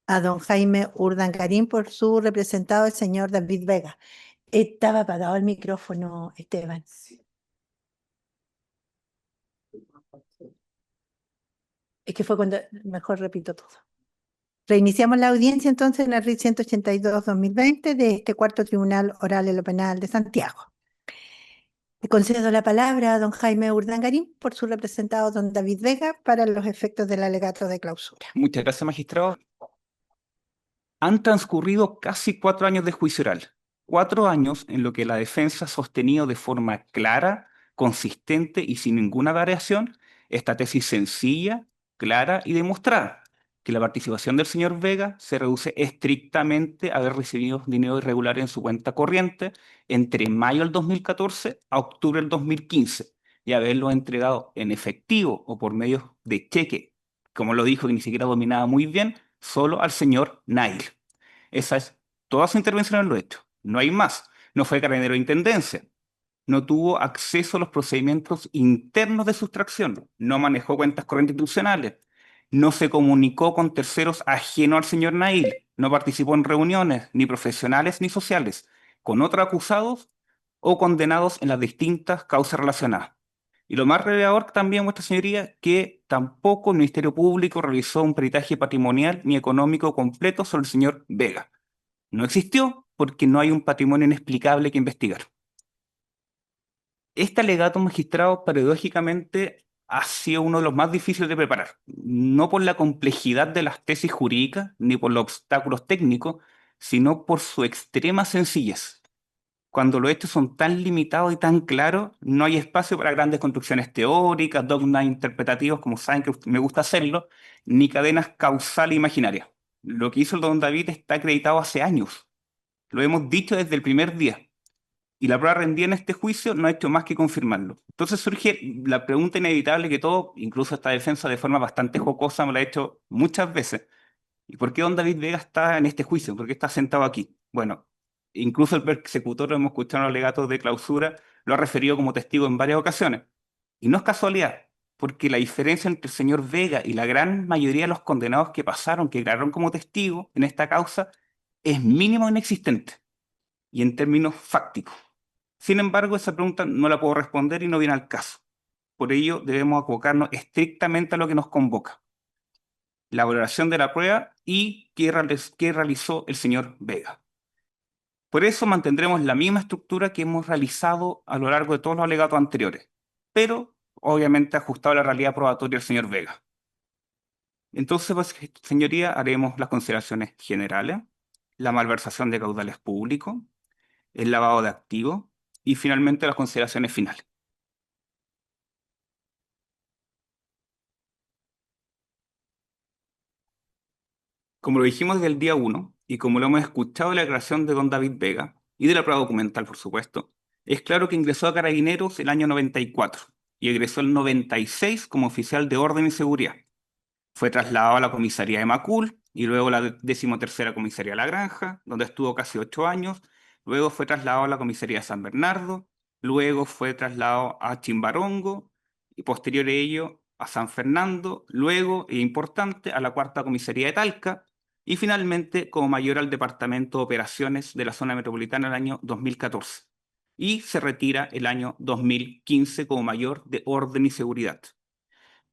A don Jaime Urdangarín por su representado, el señor David Vega. Estaba apagado el micrófono, Esteban. Es que fue cuando, mejor repito todo. Reiniciamos la audiencia entonces en el RIT 182-2020 de este cuarto Tribunal Oral en lo Penal de Santiago. Le concedo la palabra a don Jaime Urdangarín por su representado, don David Vega, para los efectos del alegato de clausura. Muchas gracias, magistrado. Han transcurrido casi 4 años de juicio oral. 4 años en lo que la defensa ha sostenido de forma clara, consistente y sin ninguna variación esta tesis sencilla, clara y demostrada, que la participación del señor Vega se reduce estrictamente a haber recibido dinero irregular en su cuenta corriente entre mayo del 2014 a octubre del 2015 y haberlo entregado en efectivo o por medio de cheque, como lo dijo, que ni siquiera dominaba muy bien, solo al señor Nail. Esa es toda su intervención en lo hecho. No hay más. No fue carabinero de intendencia. No tuvo acceso a los procedimientos internos de sustracción. No manejó cuentas corrientes institucionales. No se comunicó con terceros ajenos al señor Nail. No participó en reuniones, ni profesionales ni sociales, con otros acusados o condenados en las distintas causas relacionadas. Y lo más revelador también, vuestra señoría, que tampoco el Ministerio Público realizó un peritaje patrimonial ni económico completo sobre el señor Vega. No existió porque no hay un patrimonio inexplicable que investigar. Este alegato, magistrado, paradójicamente ha sido uno de los más difíciles de preparar, no por la complejidad de las tesis jurídicas ni por los obstáculos técnicos, sino por su extrema sencillez. Cuando los hechos son tan limitados y tan claros, no hay espacio para grandes construcciones teóricas, dogmas interpretativos, como saben que me gusta hacerlo, ni cadenas causales imaginarias. Lo que hizo el don David está acreditado hace años. Lo hemos dicho desde el primer día. Y la prueba rendida en este juicio no ha hecho más que confirmarlo. Entonces surge la pregunta inevitable que todo, incluso esta defensa de forma bastante jocosa, me la ha hecho muchas veces. ¿Y por qué don David Vega está en este juicio? ¿Por qué está sentado aquí? Bueno, incluso el persecutor, lo hemos escuchado en los alegatos de clausura, lo ha referido como testigo en varias ocasiones. Y no es casualidad, porque la diferencia entre el señor Vega y la gran mayoría de los condenados que pasaron, que declararon como testigo en esta causa, es mínimo e inexistente, y en términos fácticos. Sin embargo, esa pregunta no la puedo responder y no viene al caso. Por ello, debemos abocarnos estrictamente a lo que nos convoca: la valoración de la prueba y qué realizó el señor Vega. Por eso mantendremos la misma estructura que hemos realizado a lo largo de todos los alegatos anteriores, pero obviamente ajustado a la realidad probatoria del señor Vega. Entonces, pues, señoría, haremos las consideraciones generales, la malversación de caudales públicos, el lavado de activos y finalmente las consideraciones finales. Como lo dijimos desde el día 1, y como lo hemos escuchado de la declaración de don David Vega, y de la prueba documental, por supuesto, es claro que ingresó a Carabineros el año 94 y egresó el 96 como oficial de orden y seguridad. Fue trasladado a la comisaría de Macul y luego a la 13ª comisaría de La Granja, donde estuvo casi 8 años. Luego fue trasladado a la comisaría de San Bernardo, luego fue trasladado a Chimbarongo y posterior a ello a San Fernando, luego, e importante, a la 4ª comisaría de Talca y finalmente como mayor al Departamento de Operaciones de la Zona Metropolitana el año 2014. Y se retira el año 2015 como mayor de Orden y Seguridad.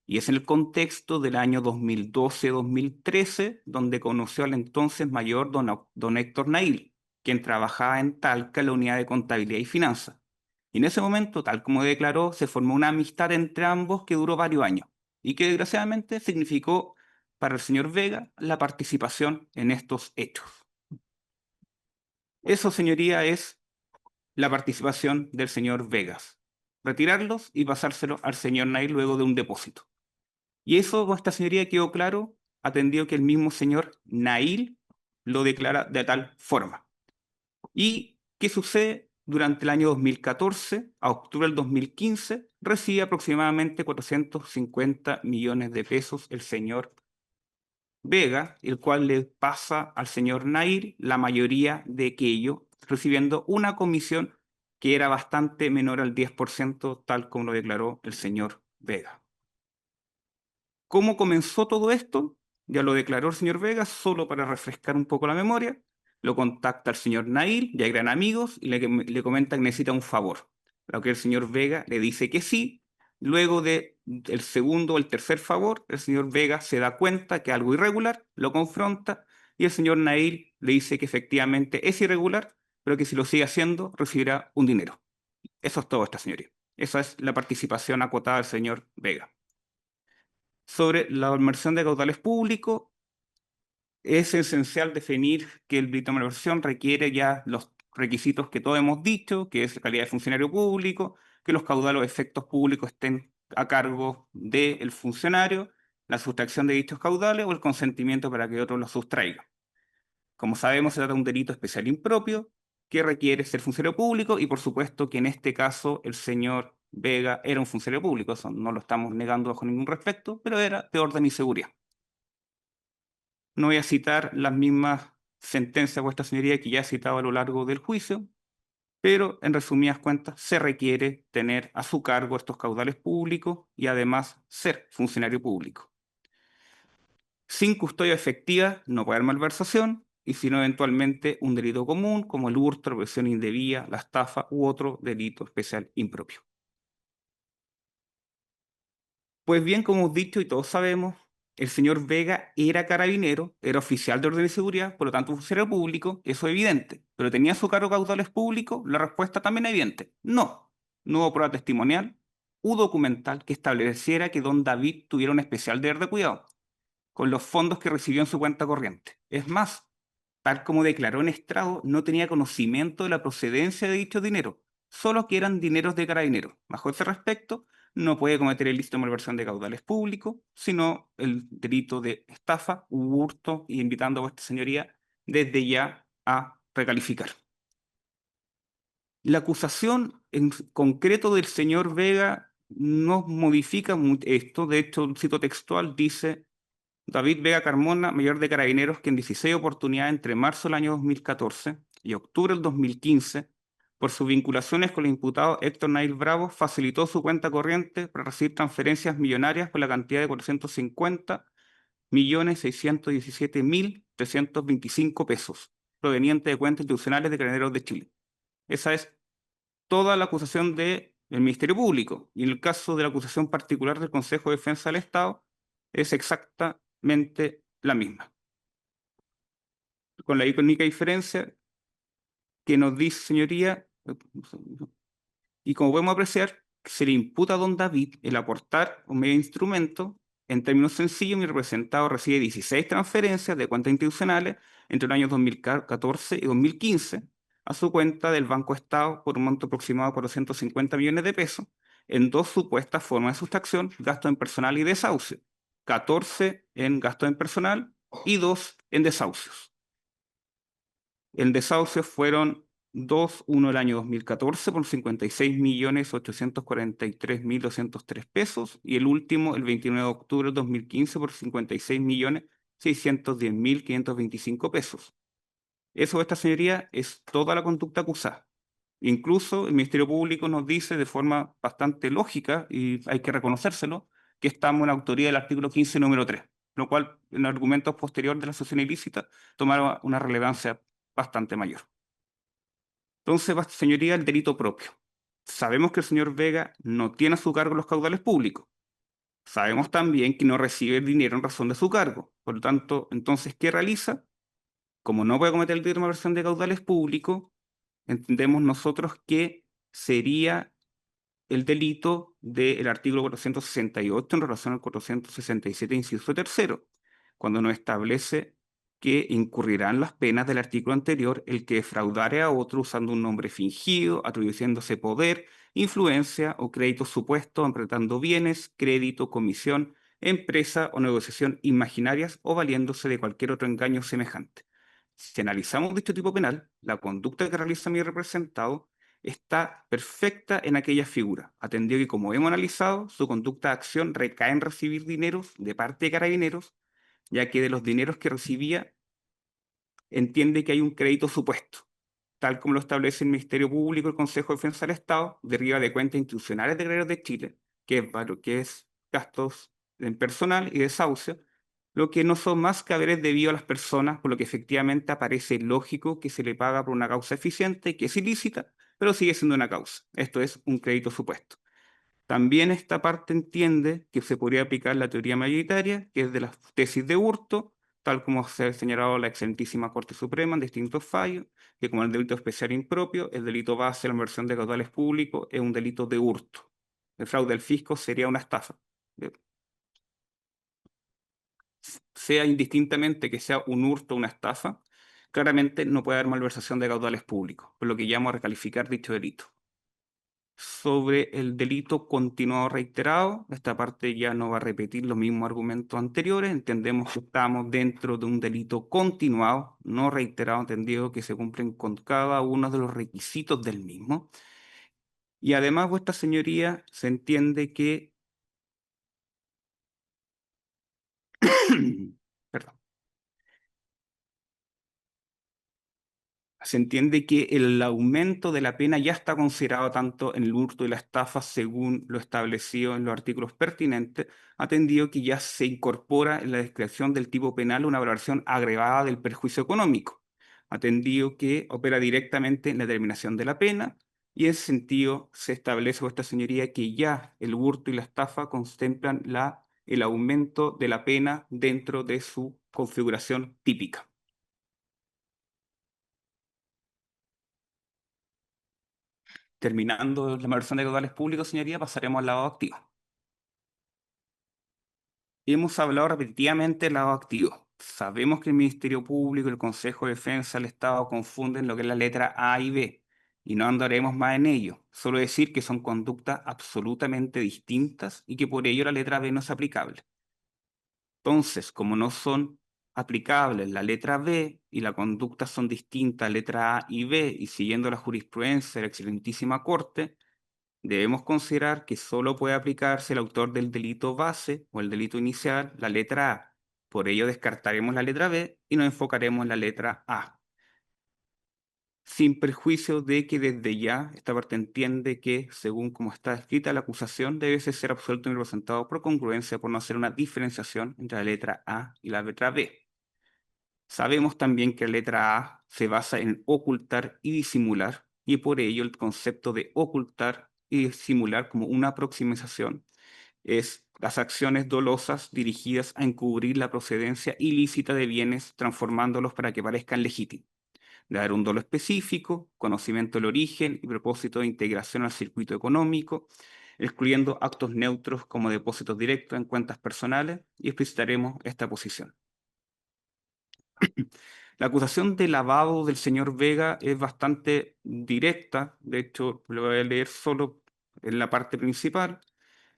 Y es en el contexto del año 2012-2013 donde conoció al entonces mayor don Héctor Nail, quien trabajaba en Talca en la unidad de contabilidad y finanzas. Y en ese momento, tal como declaró, se formó una amistad entre ambos que duró varios años y que desgraciadamente significó para el señor Vega la participación en estos hechos. Eso, señoría, es la participación del señor Vegas. Retirarlos y pasárselo al señor Nail luego de un depósito. Y eso, vuestra señoría, quedó claro, atendido que el mismo señor Nail lo declara de tal forma. ¿Y qué sucede? Durante el año 2014 a octubre del 2015 recibe aproximadamente 450 millones de pesos el señor Vega, el cual le pasa al señor Nair la mayoría de aquello, recibiendo una comisión que era bastante menor al 10%, tal como lo declaró el señor Vega. ¿Cómo comenzó todo esto? Ya lo declaró el señor Vega, solo para refrescar un poco la memoria. Lo contacta el señor Nair, ya eran amigos, y le comenta que necesita un favor. A lo que el señor Vega le dice que sí. Luego del segundo o el tercer favor, el señor Vega se da cuenta que algo irregular, lo confronta, y el señor Nair le dice que efectivamente es irregular, pero que si lo sigue haciendo recibirá un dinero. Eso es todo, esta señoría. Esa es la participación acotada del señor Vega. Sobre la inversión de caudales públicos, es esencial definir que el delito de malversación requiere ya los requisitos que todos hemos dicho, que es la calidad de funcionario público, que los caudales o efectos públicos estén a cargo del funcionario, la sustracción de dichos caudales o el consentimiento para que otro los sustraiga. Como sabemos, se trata de un delito especial impropio que requiere ser funcionario público y por supuesto que en este caso el señor Vega era un funcionario público, eso no lo estamos negando bajo ningún respecto, pero era de orden y seguridad. No voy a citar las mismas sentencias, vuestra señoría, que ya he citado a lo largo del juicio, pero en resumidas cuentas se requiere tener a su cargo estos caudales públicos y además ser funcionario público. Sin custodia efectiva no puede haber malversación, y sino eventualmente un delito común como el hurto, la presión indebida, la estafa u otro delito especial impropio. Pues bien, como hemos dicho y todos sabemos, el señor Vega era carabinero, era oficial de orden y seguridad, por lo tanto funcionario público, eso es evidente. Pero ¿tenía a su cargo caudales públicos? La respuesta también es evidente. No. No hubo prueba testimonial u documental que estableciera que don David tuviera un especial deber de cuidado con los fondos que recibió en su cuenta corriente. Es más, tal como declaró en estrado, no tenía conocimiento de la procedencia de dicho dinero, solo que eran dineros de carabineros. Bajo ese respecto, no puede cometer el ilícito de malversación de caudales públicos, sino el delito de estafa u hurto, y invitando a vuestra señoría desde ya a recalificar. La acusación en concreto del señor Vega no modifica esto, de hecho, el cito textual dice: David Vega Carmona, mayor de Carabineros, que en 16 oportunidades entre marzo del año 2014 y octubre del 2015, por sus vinculaciones con el imputado Héctor Nail Bravo, facilitó su cuenta corriente para recibir transferencias millonarias por la cantidad de 450.617.325 pesos, provenientes de cuentas institucionales de Carabineros de Chile. Esa es toda la acusación del Ministerio Público. Y en el caso de la acusación particular del Consejo de Defensa del Estado, es exactamente la misma. Con la única diferencia que nos dice, señoría, y como podemos apreciar, se le imputa a don David el aportar un medio de instrumento. En términos sencillos, mi representado recibe 16 transferencias de cuentas institucionales entre los años 2014 y 2015 a su cuenta del Banco Estado por un monto aproximado de 450 millones de pesos en dos supuestas formas de sustracción: gasto en personal y desahucio. 14 en gasto en personal y 2 en desahucios. En desahucios fueron dos, uno el año 2014 por 56.843.203 pesos y el último el 29 de octubre del 2015 por 56.610.525 pesos. Eso, esta señoría, es toda la conducta acusada. Incluso el Ministerio Público nos dice de forma bastante lógica, y hay que reconocérselo, que estamos en la autoría del artículo 15, número 3, lo cual en argumentos posteriores de la asociación ilícita tomaron una relevancia bastante mayor. Entonces, señoría, el delito propio. Sabemos que el señor Vega no tiene a su cargo los caudales públicos. Sabemos también que no recibe dinero en razón de su cargo. Por lo tanto, entonces, ¿qué realiza? Como no puede cometer el delito de malversación de caudales públicos, entendemos nosotros que sería el delito del artículo 468 en relación al 467, inciso tercero, cuando nos establece que incurrirán las penas del artículo anterior el que defraudare a otro usando un nombre fingido, atribuyéndose poder, influencia o crédito supuesto, apretando bienes, crédito, comisión, empresa o negociación imaginarias o valiéndose de cualquier otro engaño semejante. Si analizamos dicho tipo penal, la conducta que realiza mi representado está perfecta en aquella figura, atendido que, como hemos analizado, su conducta de acción recae en recibir dineros de parte de carabineros ya que de los dineros que recibía entiende que hay un crédito supuesto, tal como lo establece el Ministerio Público y el Consejo de Defensa del Estado, deriva de cuentas institucionales de Guerreros de Chile, que es gastos en personal y desahucio, lo que no son más que haberes debido a las personas, por lo que efectivamente aparece lógico que se le paga por una causa eficiente, que es ilícita, pero sigue siendo una causa. Esto es un crédito supuesto. También esta parte entiende que se podría aplicar la teoría mayoritaria, que es de las tesis de hurto, tal como se ha señalado la excelentísima Corte Suprema en distintos fallos, que como el delito especial impropio, el delito base, la inversión de caudales públicos, es un delito de hurto. El fraude al fisco sería una estafa. Eh, Sea indistintamente que sea un hurto o una estafa, claramente no puede haber malversación de caudales públicos, por lo que llamo a recalificar dicho delito. Sobre el delito continuado reiterado, esta parte ya no va a repetir los mismos argumentos anteriores. Entendemos que estamos dentro de un delito continuado, no reiterado, entendido que se cumplen con cada uno de los requisitos del mismo. Y además, vuestra señoría, se entiende que, perdón, se entiende que el aumento de la pena ya está considerado tanto en el hurto y la estafa según lo establecido en los artículos pertinentes, atendido que ya se incorpora en la descripción del tipo penal una valoración agravada del perjuicio económico, atendido que opera directamente en la determinación de la pena, y en ese sentido se establece, vuestra señoría, que ya el hurto y la estafa contemplan el aumento de la pena dentro de su configuración típica. Terminando la malversación de caudales públicos, señoría, pasaremos al lado activo. Hemos hablado repetitivamente del lado activo. Sabemos que el Ministerio Público, el Consejo de Defensa del Estado confunden lo que es la letra A y B, y no andaremos más en ello. Solo decir que son conductas absolutamente distintas y que por ello la letra B no es aplicable. Entonces, como no son aplicables la letra B y la conducta son distintas, letra A y B, y siguiendo la jurisprudencia de la excelentísima Corte, debemos considerar que solo puede aplicarse el autor del delito base o el delito inicial, la letra A. Por ello descartaremos la letra B y nos enfocaremos en la letra A. Sin perjuicio de que desde ya esta parte entiende que, según como está escrita la acusación, debe ser absuelto y representado por congruencia por no hacer una diferenciación entre la letra A y la letra B. Sabemos también que la letra A se basa en ocultar y disimular, y por ello el concepto de ocultar y disimular como una aproximación es las acciones dolosas dirigidas a encubrir la procedencia ilícita de bienes, transformándolos para que parezcan legítimos. De dar un dolo específico, conocimiento del origen y propósito de integración al circuito económico, excluyendo actos neutros como depósitos directos en cuentas personales, y explicitaremos esta posición. La acusación de lavado del señor Vega es bastante directa, de hecho lo voy a leer solo en la parte principal,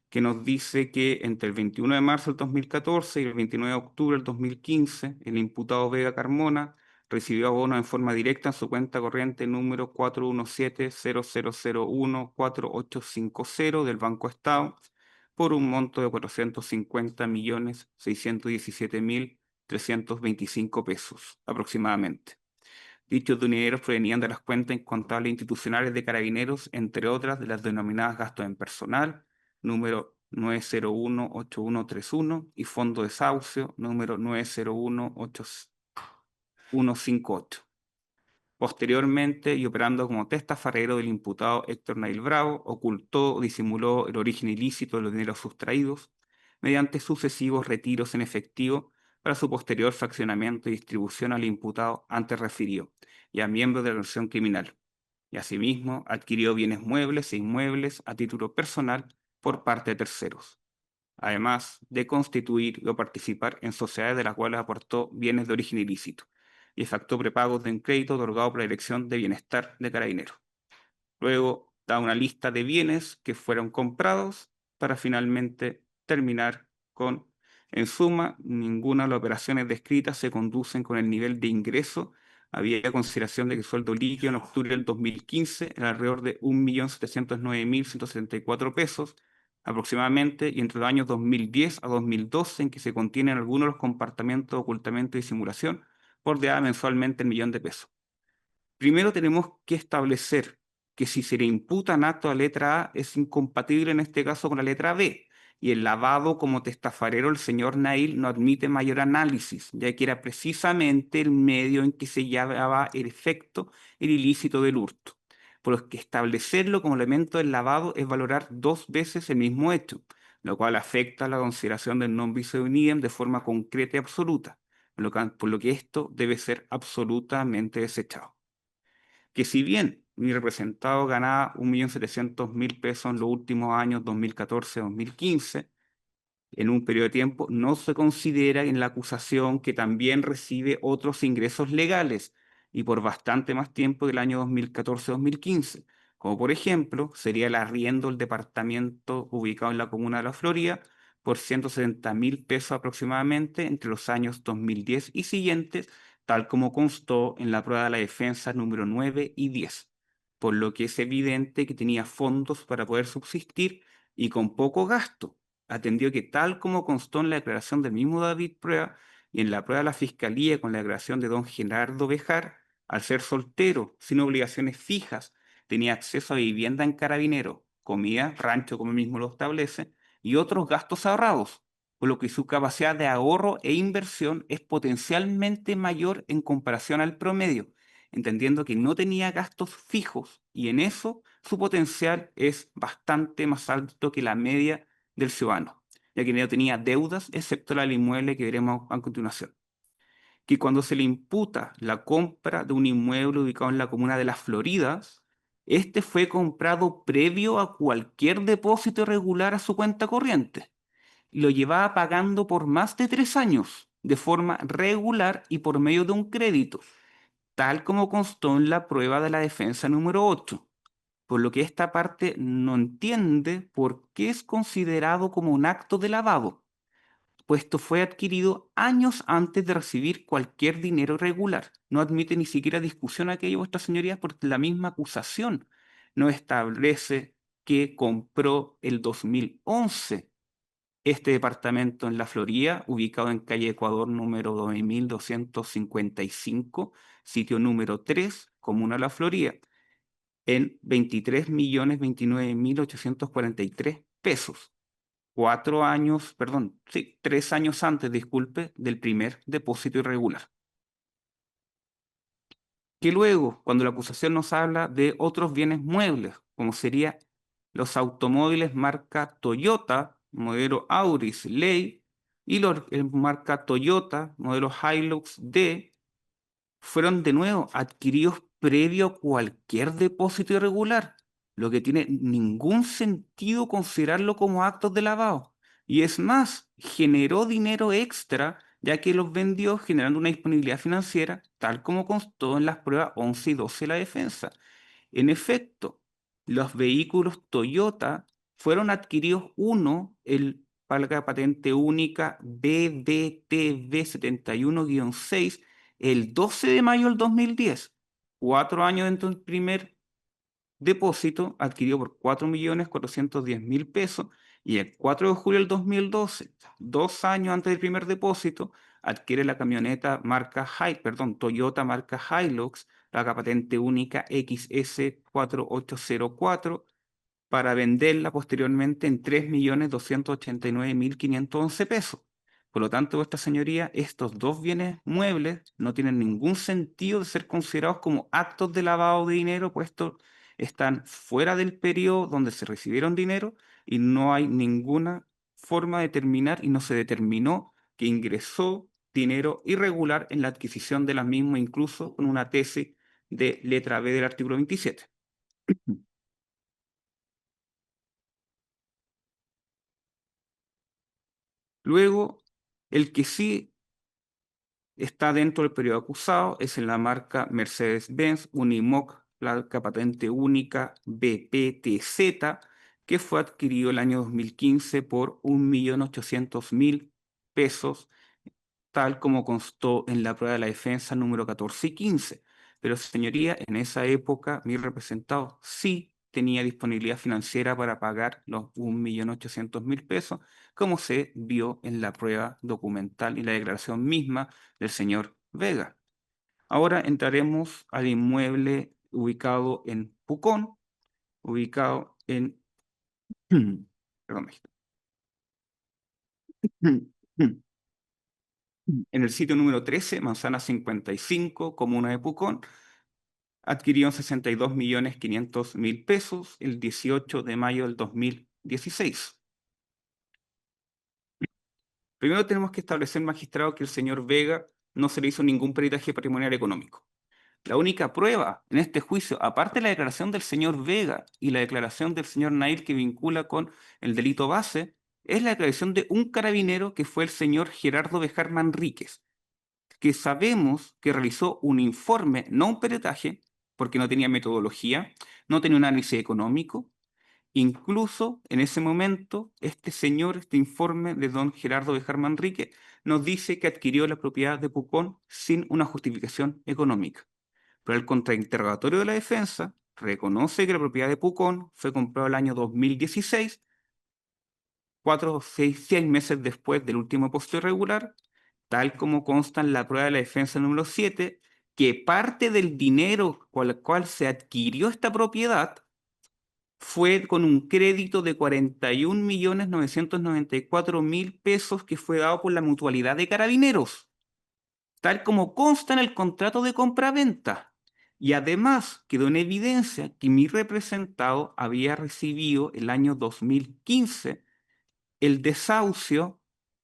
que nos dice que entre el 21 de marzo del 2014 y el 29 de octubre del 2015, el imputado Vega Carmona recibió abonos en forma directa en su cuenta corriente número 417-0001-4850 del Banco Estado por un monto de 450.617.325 pesos aproximadamente. Dichos dineros provenían de las cuentas incontables institucionales de Carabineros, entre otras de las denominadas gastos en personal, número 9018131, y fondo de desahucio, número 9018158. Posteriormente, y operando como testaferrero del imputado Héctor Nail Bravo, ocultó o disimuló el origen ilícito de los dineros sustraídos mediante sucesivos retiros en efectivo para su posterior fraccionamiento y distribución al imputado antes referido y a miembros de la organización criminal. Y asimismo adquirió bienes muebles e inmuebles a título personal por parte de terceros, además de constituir o participar en sociedades de las cuales aportó bienes de origen ilícito y efectuó prepagos de un crédito otorgado por la Dirección de Bienestar de Carabineros. Luego da una lista de bienes que fueron comprados para finalmente terminar con, en suma, ninguna de las operaciones descritas se conducen con el nivel de ingreso. Había consideración de que el sueldo líquido en octubre del 2015 era alrededor de 1.709.174 pesos, aproximadamente, y entre los años 2010 a 2012, en que se contienen algunos de los comportamientos de ocultamiento y simulación, bordeaba mensualmente el millón de pesos. Primero tenemos que establecer que si se le imputan actos a letra A, es incompatible en este caso con la letra B. Y el lavado como testafarero, el señor Nail, no admite mayor análisis, ya que era precisamente el medio en que se llevaba el efecto, el ilícito del hurto. Por lo que establecerlo como elemento del lavado es valorar dos veces el mismo hecho, lo cual afecta la consideración del non bis in idem de forma concreta y absoluta, por lo que esto debe ser absolutamente desechado. Que si bien mi representado ganaba 1.700.000 pesos en los últimos años 2014-2015, en un periodo de tiempo, no se considera en la acusación que también recibe otros ingresos legales y por bastante más tiempo del año 2014-2015, como por ejemplo sería el arriendo del departamento ubicado en la comuna de La Florida por 170.000 pesos aproximadamente entre los años 2010 y siguientes, tal como constó en la prueba de la defensa número 9 y 10, por lo que es evidente que tenía fondos para poder subsistir y con poco gasto. Atendió que tal como constó en la declaración del mismo David Prueba y en la prueba de la Fiscalía con la declaración de don Gerardo Bejar, al ser soltero, sin obligaciones fijas, tenía acceso a vivienda en Carabinero, comida, rancho como él mismo lo establece, y otros gastos ahorrados, por lo que su capacidad de ahorro e inversión es potencialmente mayor en comparación al promedio, entendiendo que no tenía gastos fijos y en eso su potencial es bastante más alto que la media del ciudadano, ya que no tenía deudas excepto la del inmueble que veremos a continuación. Que cuando se le imputa la compra de un inmueble ubicado en la comuna de Las Floridas, este fue comprado previo a cualquier depósito irregular a su cuenta corriente y lo llevaba pagando por más de 3 años, de forma regular y por medio de un crédito, tal como constó en la prueba de la defensa número 8, por lo que esta parte no entiende por qué es considerado como un acto de lavado, puesto fue adquirido años antes de recibir cualquier dinero irregular. No admite ni siquiera discusión aquello, vuestra señoría, porque la misma acusación no establece que compró el 2011 este departamento en La Florida, ubicado en calle Ecuador número 2255, sitio número 3, comuna La Florida, en 23.029.843 pesos. 4 años, perdón, sí, 3 años antes, disculpe, del primer depósito irregular. Que luego, cuando la acusación nos habla de otros bienes muebles, como sería los automóviles marca Toyota, modelo Auris Ley, y los marca Toyota, modelo Hilux D, fueron de nuevo adquiridos previo a cualquier depósito irregular, lo que tiene ningún sentido considerarlo como actos de lavado. Y es más, generó dinero extra ya que los vendió generando una disponibilidad financiera, tal como constó en las pruebas 11 y 12 de la defensa. En efecto, los vehículos Toyota fueron adquiridos el placa patente única BDTV 71-6 el 12 de mayo del 2010, 4 años dentro del primer depósito adquirido por 4.410.000 pesos y el 4 de julio del 2012, 2 años antes del primer depósito, adquiere la camioneta Toyota marca Hilux, la patente única XS4804 para venderla posteriormente en 3.289.511 pesos. Por lo tanto, vuestra señoría, estos dos bienes muebles no tienen ningún sentido de ser considerados como actos de lavado de dinero, puesto están fuera del periodo donde se recibieron dinero y no hay ninguna forma de determinar y no se determinó que ingresó dinero irregular en la adquisición de las mismas, incluso con una tesis de letra B del artículo 27. Luego, el que sí está dentro del periodo acusado es en la marca Mercedes-Benz Unimog, placa patente única BPTZ, que fue adquirido el año 2015 por 1.800.000 pesos, tal como constó en la prueba de la defensa número 14 y 15. Pero, señoría, en esa época mi representado sí tenía disponibilidad financiera para pagar los 1.800.000 pesos, como se vio en la prueba documental y la declaración misma del señor Vega. Ahora entraremos al inmueble ubicado en Pucón, ubicado en, perdón, en el sitio número 13, manzana 55, comuna de Pucón. Adquirió en 62.500.000 pesos el 18 de mayo del 2016. Primero tenemos que establecer, magistrado, que el señor Vega no se le hizo ningún peritaje patrimonial económico. La única prueba en este juicio, aparte de la declaración del señor Vega y la declaración del señor Nail que vincula con el delito base, es la declaración de un carabinero que fue el señor Gerardo Bejar Manríquez, que sabemos que realizó un informe, no un peritaje, porque no tenía metodología, no tenía un análisis económico. Incluso en ese momento, este señor, este informe de don Gerardo Bejar Manríquez, nos dice que adquirió la propiedad de Pucón sin una justificación económica. Pero el contrainterrogatorio de la defensa reconoce que la propiedad de Pucón fue comprada el año 2016, 6 meses después del último puesto irregular, tal como consta en la prueba de la defensa número 7, que parte del dinero con el cual se adquirió esta propiedad fue con un crédito de 41.994.000 pesos que fue dado por la Mutualidad de Carabineros, tal como consta en el contrato de compraventa. Y además quedó en evidencia que mi representado había recibido el año 2015 el desahucio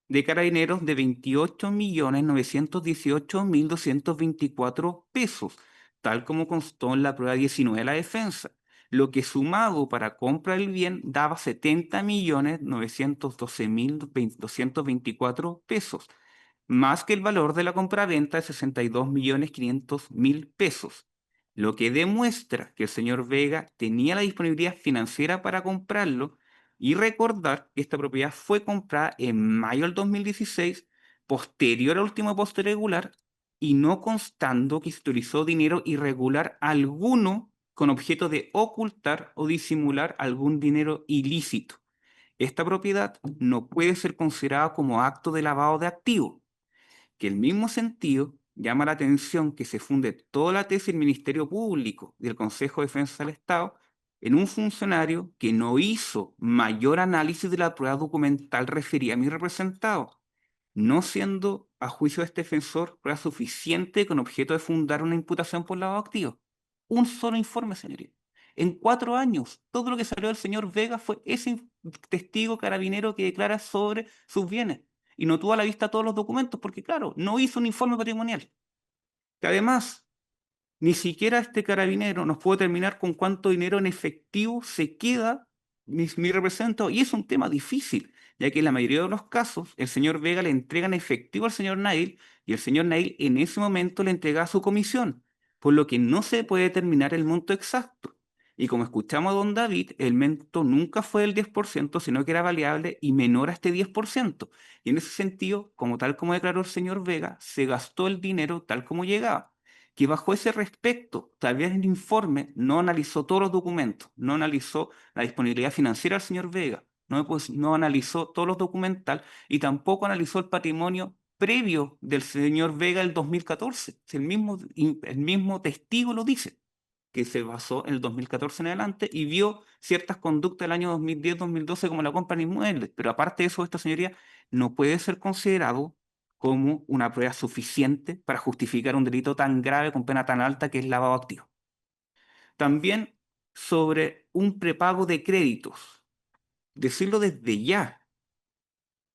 de Carabineros de 28.918.224 pesos, tal como constó en la prueba 19 de la defensa, lo que sumado para compra del bien daba 70.912.224 pesos, más que el valor de la compraventa de 62.500.000 pesos, lo que demuestra que el señor Vega tenía la disponibilidad financiera para comprarlo. Y recordar que esta propiedad fue comprada en mayo del 2016, posterior al último poste regular, y no constando que se utilizó dinero irregular alguno con objeto de ocultar o disimular algún dinero ilícito. Esta propiedad no puede ser considerada como acto de lavado de activos, que el mismo sentido llama la atención que se funde toda la tesis del Ministerio Público y del Consejo de Defensa del Estado en un funcionario que no hizo mayor análisis de la prueba documental referida a mi representado, no siendo, a juicio de este defensor, prueba suficiente con objeto de fundar una imputación por lavado de activos. Un solo informe, señoría. En 4 años, todo lo que salió del señor Vega fue ese testigo carabinero que declara sobre sus bienes y no tuvo a la vista todos los documentos porque, claro, no hizo un informe patrimonial. Que además, ni siquiera este carabinero nos puede terminar con cuánto dinero en efectivo se queda mi representado. Y es un tema difícil, ya que en la mayoría de los casos el señor Vega le entrega en efectivo al señor Nail y el señor Nail en ese momento le entrega su comisión, por lo que no se puede determinar el monto exacto. Y como escuchamos a don David, el monto nunca fue del 10%, sino que era variable y menor a este 10%. Y en ese sentido, como tal como declaró el señor Vega, se gastó el dinero tal como llegaba, que bajo ese respecto, tal vez el informe no analizó todos los documentos, no analizó la disponibilidad financiera del señor Vega, no analizó todos los documental y tampoco analizó el patrimonio previo del señor Vega del 2014. Si el mismo testigo lo dice, que se basó en el 2014 en adelante y vio ciertas conductas del año 2010-2012 como la compra de inmuebles. Pero aparte de eso, esta señoría no puede ser considerado como una prueba suficiente para justificar un delito tan grave con pena tan alta que es lavado de activos. También sobre un prepago de créditos. Decirlo desde ya,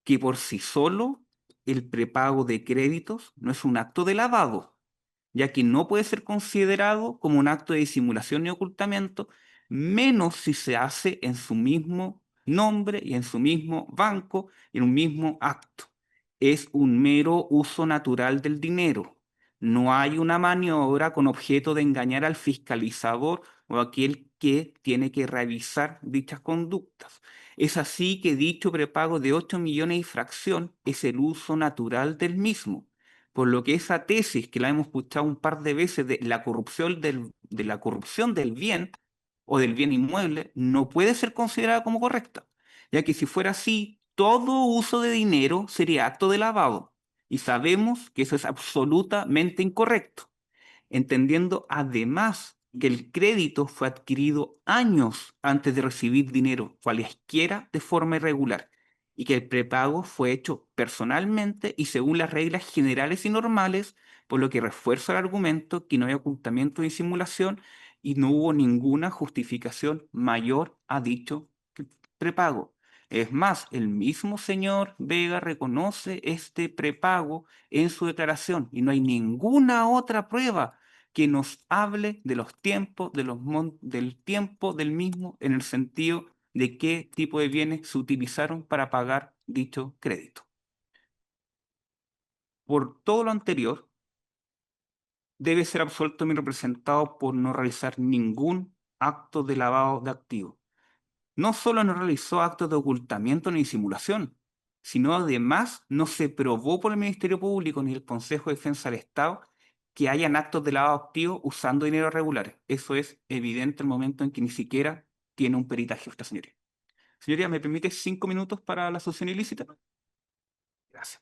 que por sí solo el prepago de créditos no es un acto de lavado, ya que no puede ser considerado como un acto de disimulación ni ocultamiento, menos si se hace en su mismo nombre y en su mismo banco y en un mismo acto. Es un mero uso natural del dinero. No hay una maniobra con objeto de engañar al fiscalizador o aquel que tiene que revisar dichas conductas. Es así que dicho prepago de 8 millones y fracción es el uso natural del mismo, por lo que esa tesis que la hemos escuchado un par de veces de la corrupción del bien o del bien inmueble no puede ser considerada como correcta, ya que si fuera así, todo uso de dinero sería acto de lavado, y sabemos que eso es absolutamente incorrecto, entendiendo además que el crédito fue adquirido años antes de recibir dinero, cualesquiera de forma irregular, y que el prepago fue hecho personalmente y según las reglas generales y normales, por lo que refuerza el argumento que no hay ocultamiento ni simulación y no hubo ninguna justificación mayor a dicho prepago. Es más, el mismo señor Vega reconoce este prepago en su declaración y no hay ninguna otra prueba que nos hable de los tiempos, del tiempo del mismo en el sentido de qué tipo de bienes se utilizaron para pagar dicho crédito. Por todo lo anterior, debe ser absuelto mi representado por no realizar ningún acto de lavado de activos. No solo no realizó actos de ocultamiento ni simulación, sino además no se probó por el Ministerio Público ni el Consejo de Defensa del Estado que hayan actos de lavado activo usando dinero irregular. Eso es evidente el momento en que ni siquiera tiene un peritaje esta señoría. Señoría, ¿me permite 5 minutos para la asociación ilícita? Gracias.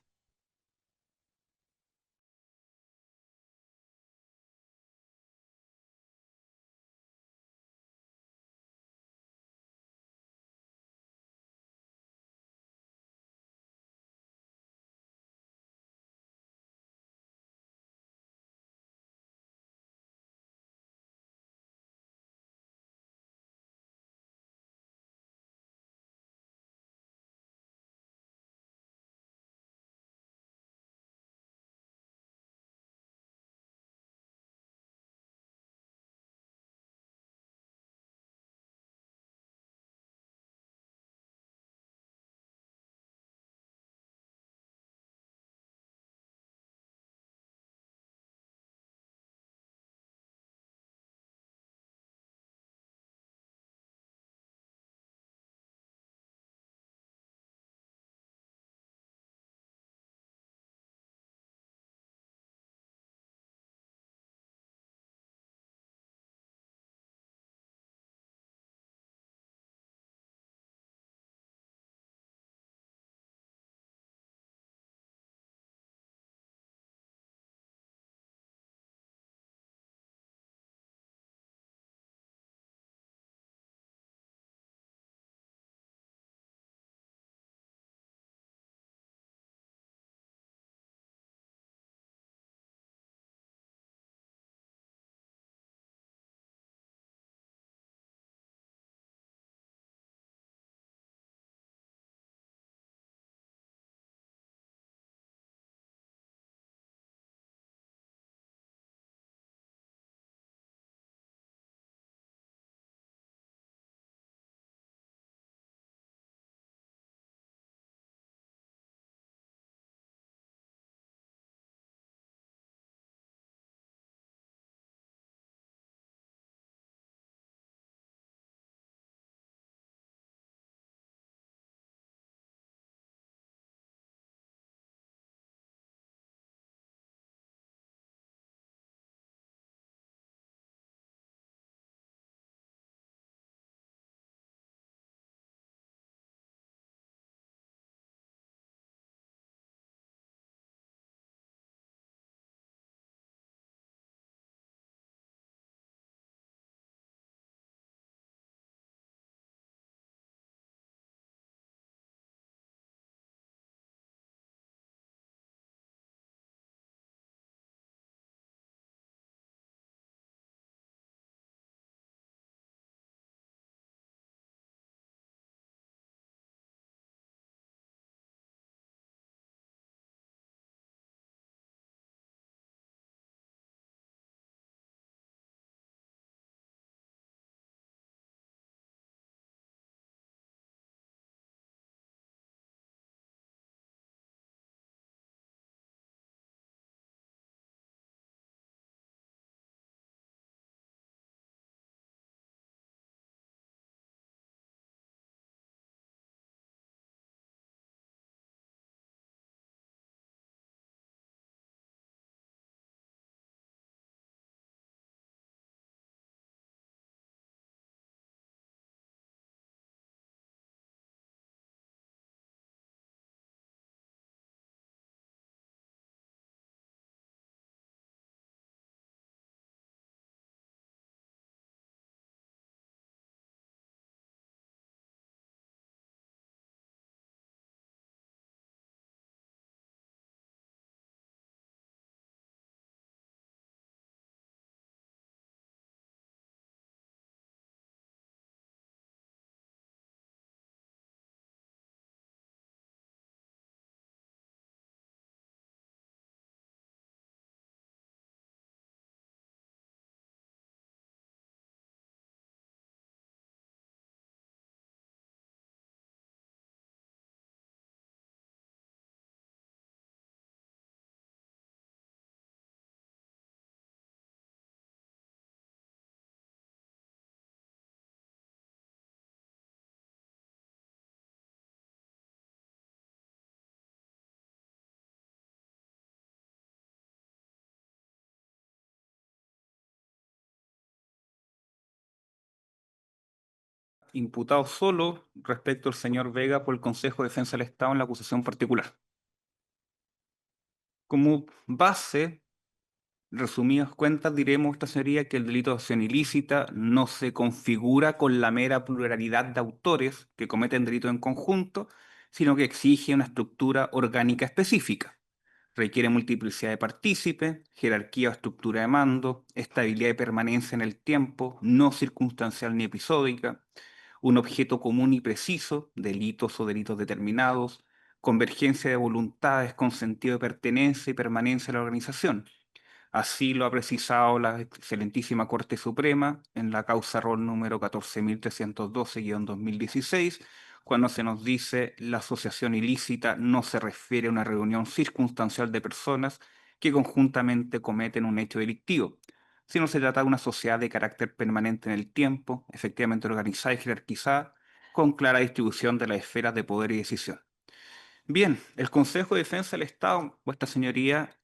imputado solo respecto al señor Vega por el Consejo de Defensa del Estado en la acusación particular. Como base, resumidas cuentas, diremos esta sería que el delito de acción ilícita no se configura con la mera pluralidad de autores que cometen delito en conjunto, sino que exige una estructura orgánica específica. Requiere multiplicidad de partícipes, jerarquía o estructura de mando, estabilidad y permanencia en el tiempo, no circunstancial ni episódica, un objeto común y preciso, delitos o delitos determinados, convergencia de voluntades con sentido de pertenencia y permanencia en la organización. Así lo ha precisado la excelentísima Corte Suprema en la causa rol número 14.312-2016, cuando se nos dice la asociación ilícita no se refiere a una reunión circunstancial de personas que conjuntamente cometen un hecho delictivo, sino se trata de una sociedad de carácter permanente en el tiempo, efectivamente organizada y jerarquizada, con clara distribución de las esferas de poder y decisión. Bien, el Consejo de Defensa del Estado, vuestra señoría,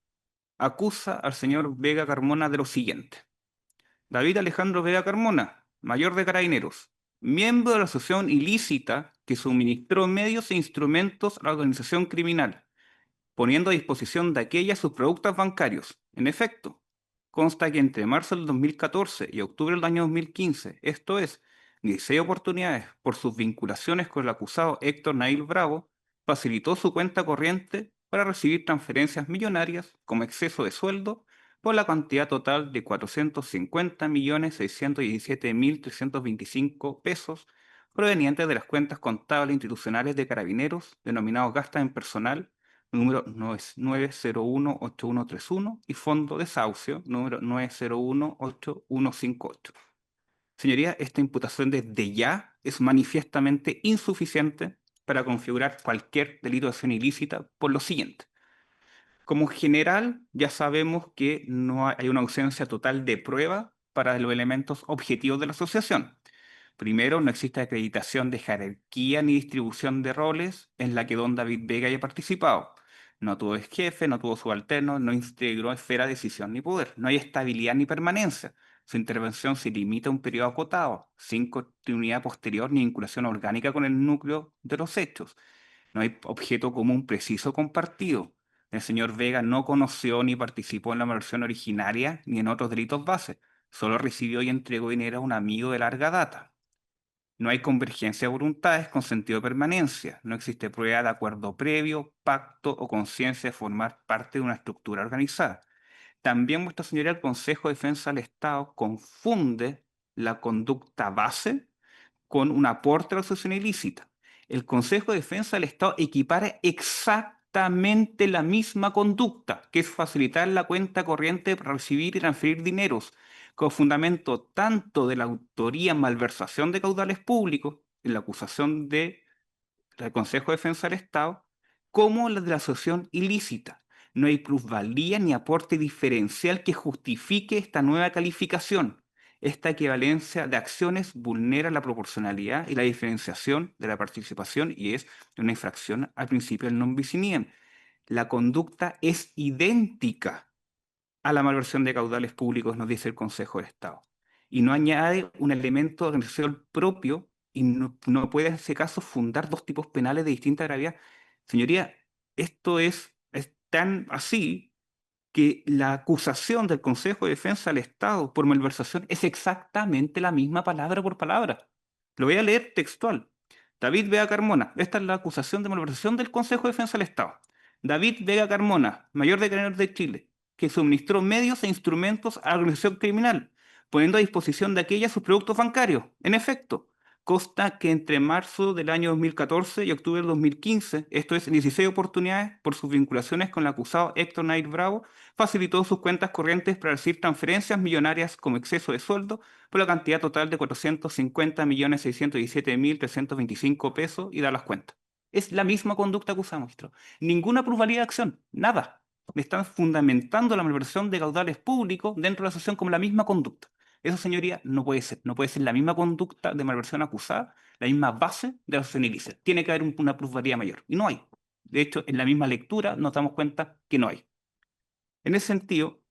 acusa al señor Vega Carmona de lo siguiente. David Alejandro Vega Carmona, mayor de Carabineros, miembro de la asociación ilícita que suministró medios e instrumentos a la organización criminal, poniendo a disposición de aquella sus productos bancarios. En efecto, consta que entre marzo del 2014 y octubre del año 2015, esto es, 16 oportunidades por sus vinculaciones con el acusado Héctor Nail Bravo, facilitó su cuenta corriente para recibir transferencias millonarias como exceso de sueldo por la cantidad total de 450.617.325 pesos provenientes de las cuentas contables institucionales de Carabineros, denominados gastos en personal, número 901-8131 y fondo desahucio número 901-8158. Señoría, esta imputación desde ya es manifiestamente insuficiente para configurar cualquier delito de acción ilícita por lo siguiente. Como general, ya sabemos que no hay una ausencia total de prueba para los elementos objetivos de la asociación. Primero, no existe acreditación de jerarquía ni distribución de roles en la que don David Vega haya participado. No tuvo jefe, no tuvo subalterno, no integró esfera de decisión ni poder. No hay estabilidad ni permanencia. Su intervención se limita a un periodo acotado, sin continuidad posterior ni vinculación orgánica con el núcleo de los hechos. No hay objeto común preciso compartido. El señor Vega no conoció ni participó en la versión originaria ni en otros delitos base. Solo recibió y entregó dinero a un amigo de larga data. No hay convergencia de voluntades con sentido de permanencia. No existe prueba de acuerdo previo, pacto o conciencia de formar parte de una estructura organizada. También, vuestra señoría, el Consejo de Defensa del Estado confunde la conducta base con un aporte a la asociación ilícita. El Consejo de Defensa del Estado equipara exactamente la misma conducta, que es facilitar la cuenta corriente para recibir y transferir dineros, con fundamento tanto de la autoría en malversación de caudales públicos, en la acusación del Consejo de Defensa del Estado, como la de la asociación ilícita. No hay plusvalía ni aporte diferencial que justifique esta nueva calificación. Esta equivalencia de acciones vulnera la proporcionalidad y la diferenciación de la participación y es una infracción al principio del non bis in idem. La conducta es idéntica a la malversión de caudales públicos, nos dice el Consejo de Estado. Y no añade un elemento de organización propio y no puede en ese caso fundar dos tipos penales de distinta gravedad. Señoría, esto es tan así que la acusación del Consejo de Defensa del Estado por malversación es exactamente la misma palabra por palabra. Lo voy a leer textual. David Vega Carmona, esta es la acusación de malversación del Consejo de Defensa del Estado. David Vega Carmona, mayor de Carabineros de Chile, que suministró medios e instrumentos a la organización criminal, poniendo a disposición de aquella sus productos bancarios. En efecto, consta que entre marzo del año 2014 y octubre del 2015, esto es 16 oportunidades por sus vinculaciones con el acusado Héctor Nair Bravo, facilitó sus cuentas corrientes para recibir transferencias millonarias como exceso de sueldo por la cantidad total de 450.617.325 pesos y dar las cuentas. Es la misma conducta acusada, maestro. Ninguna plusvalía de acción, nada. Me están fundamentando la malversación de caudales públicos dentro de la asociación como la misma conducta. Eso, señoría, no puede ser. No puede ser la misma conducta de malversación acusada, la misma base de la asociación ilícita. Tiene que haber una plusvalía mayor. Y no hay. De hecho, en la misma lectura nos damos cuenta que no hay. En ese sentido,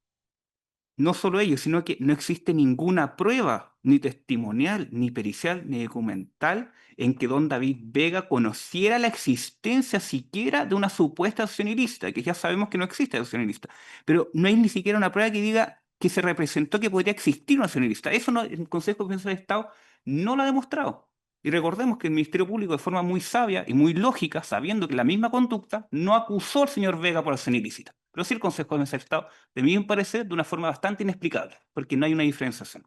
No solo ello, sino que no existe ninguna prueba, ni testimonial, ni pericial, ni documental, en que don David Vega conociera la existencia siquiera de una supuesta asociación ilícita, que ya sabemos que no existe asociación ilícita, pero no hay ni siquiera una prueba que diga que se representó que podría existir una asociación ilícita. Eso no, el Consejo de Defensa del Estado no lo ha demostrado. Y recordemos que el Ministerio Público, de forma muy sabia y muy lógica, sabiendo que la misma conducta, no acusó al señor Vega por asociación ilícita. Pero sí el Consejo de Defensa del Estado, de mi parecer, de una forma bastante inexplicable, porque no hay una diferenciación.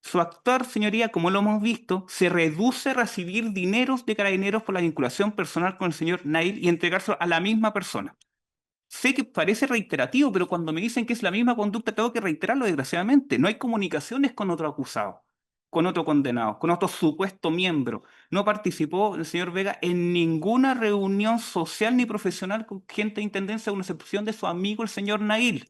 Su actuar, señoría, como lo hemos visto, se reduce a recibir dineros de carabineros por la vinculación personal con el señor Nail y entregárselo a la misma persona. Sé que parece reiterativo, pero cuando me dicen que es la misma conducta, tengo que reiterarlo, desgraciadamente. No hay comunicaciones con otro acusado, con otro condenado, con otro supuesto miembro. No participó el señor Vega en ninguna reunión social ni profesional con gente de intendencia, con excepción de su amigo el señor Nail.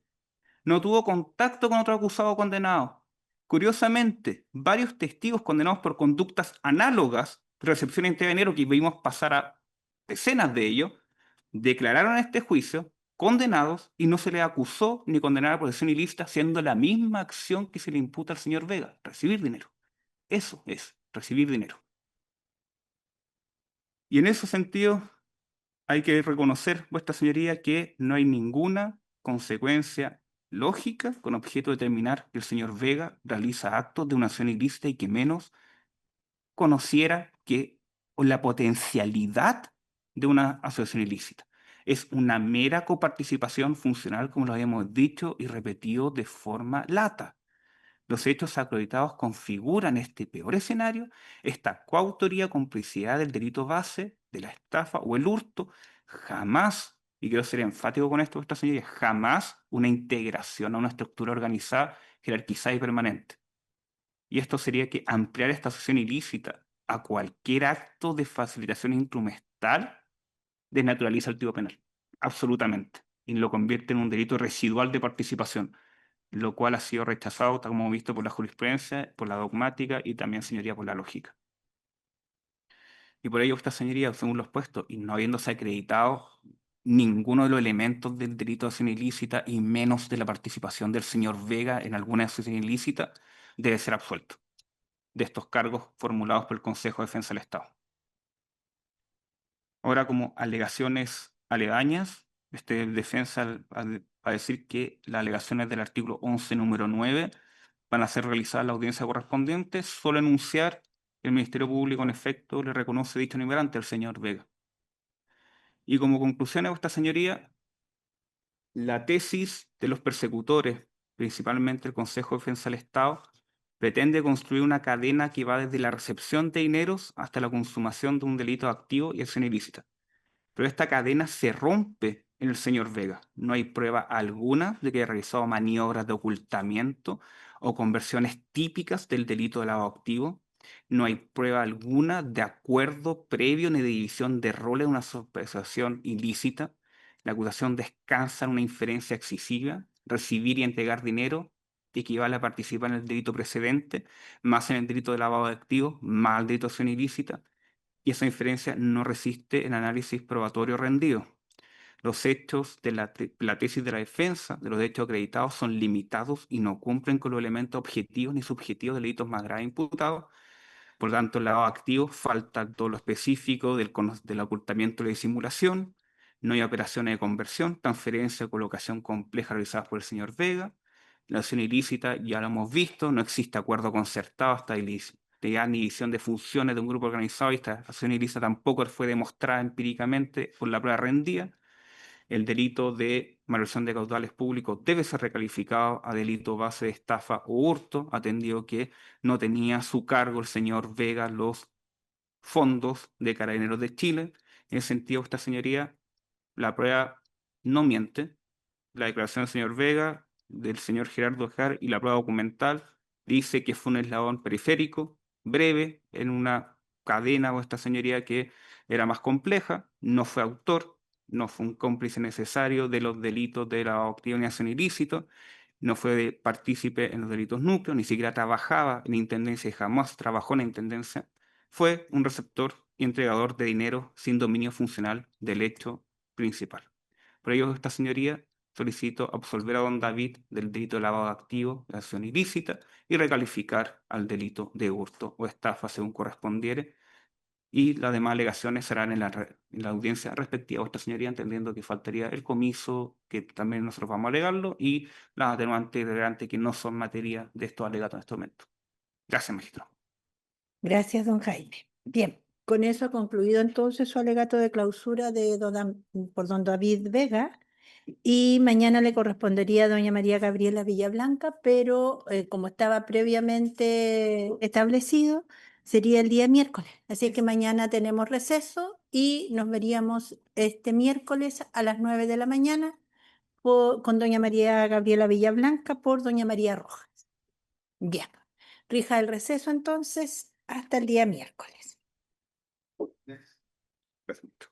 No tuvo contacto con otro acusado o condenado. Curiosamente, varios testigos condenados por conductas análogas, recepción de enero que vimos pasar a decenas de ellos, declararon en este juicio condenados y no se les acusó ni condenaron por acción ilícita, siendo la misma acción que se le imputa al señor Vega, recibir dinero. Eso es, recibir dinero. Y en ese sentido, hay que reconocer, vuestra señoría, que no hay ninguna consecuencia lógica con objeto de determinar que el señor Vega realiza actos de una acción ilícita y que menos conociera que o la potencialidad de una asociación ilícita. Es una mera coparticipación funcional, como lo habíamos dicho y repetido de forma lata. Los hechos acreditados configuran este peor escenario, esta coautoría, complicidad del delito base, de la estafa o el hurto, jamás, y quiero ser enfático con esto, vuestra señoría, jamás una integración a una estructura organizada, jerarquizada y permanente. Y esto sería que ampliar esta asociación ilícita a cualquier acto de facilitación instrumental desnaturaliza el tipo penal, absolutamente, y lo convierte en un delito residual de participación, lo cual ha sido rechazado, tal como hemos visto, por la jurisprudencia, por la dogmática y también, señoría, por la lógica. Y por ello, esta señoría, según los puestos, y no habiéndose acreditado ninguno de los elementos del delito de acción ilícita y menos de la participación del señor Vega en alguna asociación ilícita, debe ser absuelto de estos cargos formulados por el Consejo de Defensa del Estado. Ahora, como alegaciones aledañas, defensa va a decir que las alegaciones del artículo 11, número 9, van a ser realizadas la audiencia correspondiente, solo enunciar que el Ministerio Público, en efecto, le reconoce dicho nivel ante el señor Vega. Y como conclusión a esta señoría, la tesis de los persecutores, principalmente el Consejo de Defensa del Estado, pretende construir una cadena que va desde la recepción de dineros hasta la consumación de un delito activo y acción ilícita. Pero esta cadena se rompe en el señor Vega. No hay prueba alguna de que haya realizado maniobras de ocultamiento o conversiones típicas del delito de lavado activo. No hay prueba alguna de acuerdo previo ni de división de roles en una asociación ilícita. La acusación descansa en una inferencia excesiva. Recibir y entregar dinero equivale a participar en el delito precedente, más en el delito de lavado de activos, más el delito de acción ilícita, y esa inferencia no resiste el análisis probatorio rendido. Los hechos de la tesis de la defensa de los hechos acreditados son limitados y no cumplen con los elementos objetivos ni subjetivos de delitos más graves imputados. Por lo tanto, el lado activo falta todo lo específico del ocultamiento y la disimulación. No hay operaciones de conversión, transferencia o colocación compleja realizadas por el señor Vega. La acción ilícita ya lo hemos visto, no existe acuerdo concertado hasta ni división de funciones de un grupo organizado, y esta acción ilícita tampoco fue demostrada empíricamente por la prueba rendida. El delito de malversación de caudales públicos debe ser recalificado a delito base de estafa o hurto, atendido que no tenía a su cargo el señor Vega los fondos de Carabineros de Chile. En ese sentido, esta señoría, la prueba no miente. La declaración del señor Vega, del señor Gerardo Jar y la prueba documental dice que fue un eslabón periférico, breve, en una cadena o esta señoría que era más compleja, no fue autor, no fue un cómplice necesario de los delitos de la activo ni acción ilícito, no fue partícipe en los delitos núcleos, ni siquiera trabajaba en intendencia y jamás trabajó en intendencia, fue un receptor y entregador de dinero sin dominio funcional del hecho principal. Por ello, esta señoría solicito absolver a don David del delito de lavado de activos, de acción ilícita, y recalificar al delito de hurto o estafa según correspondiere. Y las demás alegaciones serán en la audiencia respectiva a vuestra señoría, entendiendo que faltaría el comiso, que también nosotros vamos a alegarlo, y las atenuantes delante que no son materia de estos alegatos en este momento. Gracias, magistrado. Gracias, don Jaime. Bien, con eso ha concluido entonces su alegato de clausura por don David Vega. Y mañana le correspondería a doña María Gabriela Villablanca, pero como estaba previamente establecido, sería el día miércoles. Así que mañana tenemos receso y nos veríamos este miércoles a las 9 de la mañana con doña María Gabriela Villablanca por doña María Rojas. Bien, rija el receso entonces hasta el día miércoles. Gracias.